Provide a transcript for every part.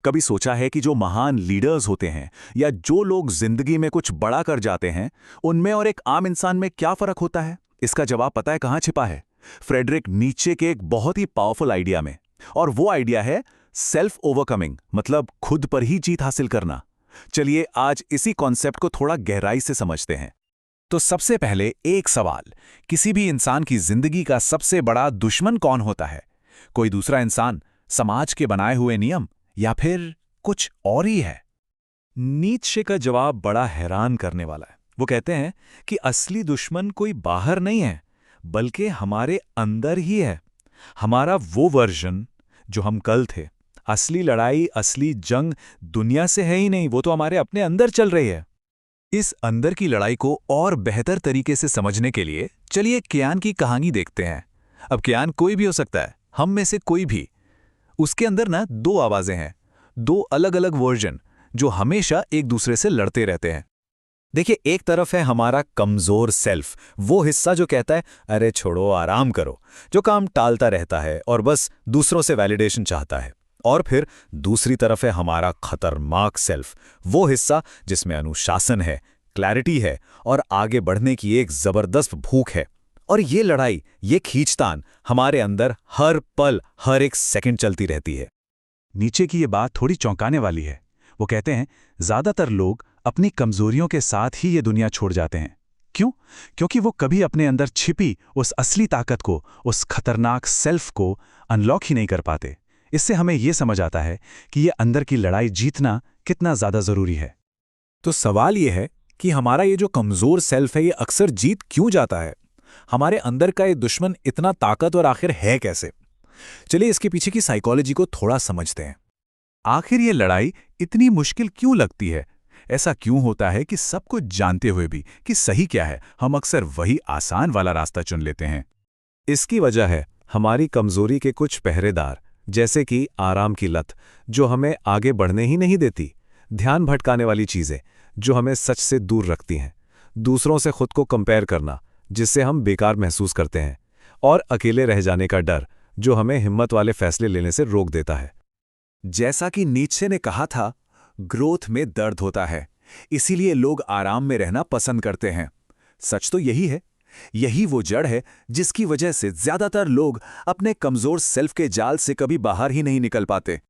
कभी सोचा है कि जो महान लीडर्स होते हैं या जो लोग जिंदगी में कुछ बड़ा कर जाते हैं, उनमें और एक आम इंसान में क्या फर्क होता है? इसका जवाब पता है कहां छिपा है? फ्रेडरिक नीचे के एक बहुत ही पावरफुल आइडिया में। और वो आइडिया है सेल्फ ओवरकमिंग, मतलब खुद पर ही जीत हासिल करना। चलिए आज इसी कॉन्सेप्ट को थोड़ा गहराई से समझते हैं। तो सबसे पहले एक सवाल, किसी भी इंसान की जिंदगी का सबसे बड़ा दुश्मन कौन होता है? कोई दूसरा इंसान, समाज के बनाए हुए नियम, या फिर कुछ और ही है? नीत्शे का जवाब बड़ा हैरान करने वाला है। वो कहते हैं कि असली दुश्मन कोई बाहर नहीं है, बल्कि हमारे अंदर ही है। हमारा वो वर्जन जो हम कल थे। असली लड़ाई, असली जंग दुनिया से है ही नहीं, वो तो हमारे अपने अंदर चल रही है। इस अंदर की लड़ाई को और बेहतर तरीके से समझने के लिए चलिए कियान की कहानी देखते हैं। अब कियान कोई भी हो सकता है, हम में से कोई भी। उसके अंदर ना दो आवाजें हैं, दो अलग अलग वर्जन जो हमेशा एक दूसरे से लड़ते रहते हैं। देखिए, एक तरफ है हमारा कमजोर सेल्फ, वो हिस्सा जो कहता है अरे छोड़ो, आराम करो, जो काम टालता रहता है और बस दूसरों से वैलिडेशन चाहता है। और फिर दूसरी तरफ है हमारा खतरनाक सेल्फ, वो हिस्सा जिसमें अनुशासन है, क्लैरिटी है और आगे बढ़ने की एक जबरदस्त भूख है। और ये लड़ाई, ये खींचतान हमारे अंदर हर पल, हर एक सेकंड चलती रहती है। नीचे की ये बात थोड़ी चौंकाने वाली है। वो कहते हैं ज्यादातर लोग अपनी कमजोरियों के साथ ही ये दुनिया छोड़ जाते हैं। क्यों? क्योंकि वो कभी अपने अंदर छिपी उस असली ताकत को, उस खतरनाक सेल्फ को अनलॉक ही नहीं कर पाते। इससे हमें यह समझ आता है कि ये अंदर की लड़ाई जीतना कितना ज्यादा जरूरी है। तो सवाल ये है कि हमारा ये जो कमजोर सेल्फ है, ये अक्सर जीत क्यों जाता है? हमारे अंदर का ये दुश्मन इतना ताकतवर आखिर है कैसे? चलिए इसके पीछे की साइकोलॉजी को थोड़ा समझते हैं। आखिर ये लड़ाई इतनी मुश्किल क्यों लगती है? ऐसा क्यों होता है कि सब कुछ जानते हुए भी कि सही क्या है, हम अक्सर वही आसान वाला रास्ता चुन लेते हैं? इसकी वजह है हमारी कमजोरी के कुछ पहरेदार, जैसे कि आराम की लत, जो हमें आगे बढ़ने ही नहीं देती, ध्यान भटकाने वाली चीजें जो हमें सच से दूर रखती हैं, दूसरों से खुद को कंपेयर करना जिससे हम बेकार महसूस करते हैं, और अकेले रह जाने का डर जो हमें हिम्मत वाले फैसले लेने से रोक देता है। जैसा कि नीत्शे ने कहा था, ग्रोथ में दर्द होता है, इसीलिए लोग आराम में रहना पसंद करते हैं। सच तो यही है, यही वो जड़ है जिसकी वजह से ज्यादातर लोग अपने कमजोर सेल्फ के जाल से कभी बाहर ही नहीं निकल पाते।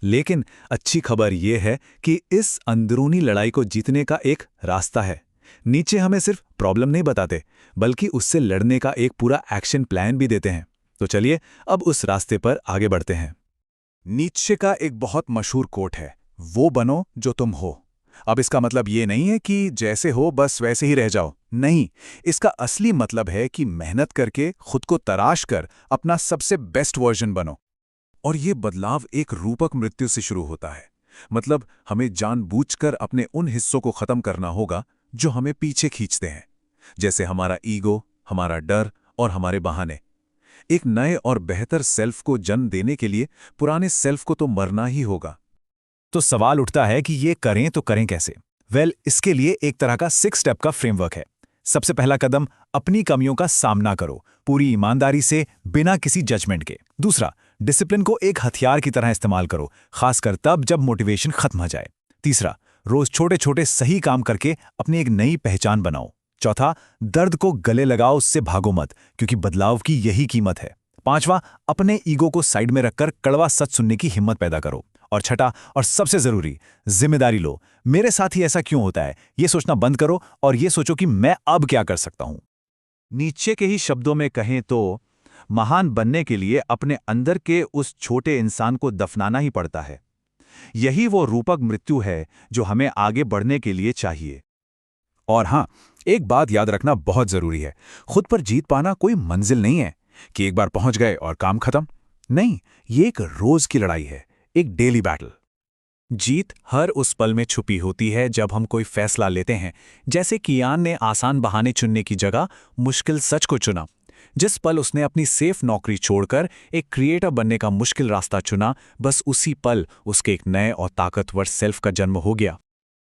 लेकिन अच्छी खबर यह है कि इस अंदरूनी लड़ाई को जीतने का एक रास्ता है। नीचे हमें सिर्फ प्रॉब्लम नहीं बताते, बल्कि उससे लड़ने का एक पूरा एक्शन प्लान भी देते हैं। तो चलिए अब उस रास्ते पर आगे बढ़ते हैं। नीत्शे का एक बहुत मशहूर कोट है, वो बनो जो तुम हो। अब इसका मतलब ये नहीं है कि जैसे हो बस वैसे ही रह जाओ, नहीं। इसका असली मतलब है कि मेहनत करके, खुद को तराश कर अपना सबसे बेस्ट वर्जन बनो। और ये बदलाव एक रूपक मृत्यु से शुरू होता है। मतलब हमें जानबूझकर अपने उन हिस्सों को खत्म करना होगा जो हमें पीछे खींचते हैं, जैसे हमारा ईगो, हमारा डर और हमारे बहाने। एक नए और बेहतर सेल्फ को जन्म देने के लिए पुराने सेल्फ को तो मरना ही होगा। तो सवाल उठता है कि ये करें तो करें कैसे? इसके लिए एक तरह का 6 स्टेप का फ्रेमवर्क है। सबसे पहला कदम, अपनी कमियों का सामना करो, पूरी ईमानदारी से, बिना किसी जजमेंट के। दूसरा, डिसिप्लिन को एक हथियार की तरह इस्तेमाल करो, खासकर तब जब मोटिवेशन खत्म हो जाए। तीसरा, रोज छोटे छोटे सही काम करके अपनी एक नई पहचान बनाओ। चौथा, दर्द को गले लगाओ, उससे भागो मत, क्योंकि बदलाव की यही कीमत है। पांचवा, अपने ईगो को साइड में रखकर कड़वा सच सुनने की हिम्मत पैदा करो। और छठा और सबसे जरूरी, जिम्मेदारी लो। मेरे साथ ही ऐसा क्यों होता है, ये सोचना बंद करो और ये सोचो कि मैं अब क्या कर सकता हूं। नीत्शे के ही शब्दों में कहें तो महान बनने के लिए अपने अंदर के उस छोटे इंसान को दफनाना ही पड़ता है। यही वो रूपक मृत्यु है जो हमें आगे बढ़ने के लिए चाहिए। और हां, एक बात याद रखना बहुत जरूरी है, खुद पर जीत पाना कोई मंजिल नहीं है कि एक बार पहुंच गए और काम खत्म। नहीं, ये एक रोज की लड़ाई है, एक डेली बैटल। जीत हर उस पल में छुपी होती है जब हम कोई फैसला लेते हैं, जैसे कियान ने आसान बहाने चुनने की जगह मुश्किल सच को चुना। जिस पल उसने अपनी सेफ नौकरी छोड़कर एक क्रिएटर बनने का मुश्किल रास्ता चुना, बस उसी पल उसके एक नए और ताकतवर सेल्फ का जन्म हो गया।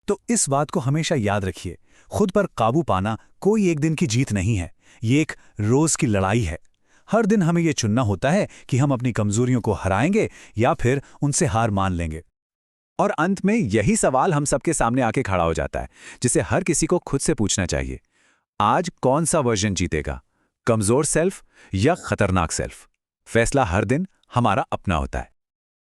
तो इस बात को हमेशा याद रखिए, खुद पर काबू पाना कोई एक दिन की जीत नहीं है, ये एक रोज की लड़ाई है। हर दिन हमें ये चुनना होता है कि हम अपनी कमजोरियों को हराएंगे या फिर उनसे हार मान लेंगे। और अंत में यही सवाल हम सबके सामने आके खड़ा हो जाता है, जिसे हर किसी को खुद से पूछना चाहिए। आज कौन सा वर्जन जीतेगा, कमजोर सेल्फ या खतरनाक सेल्फ? फैसला हर दिन हमारा अपना होता है।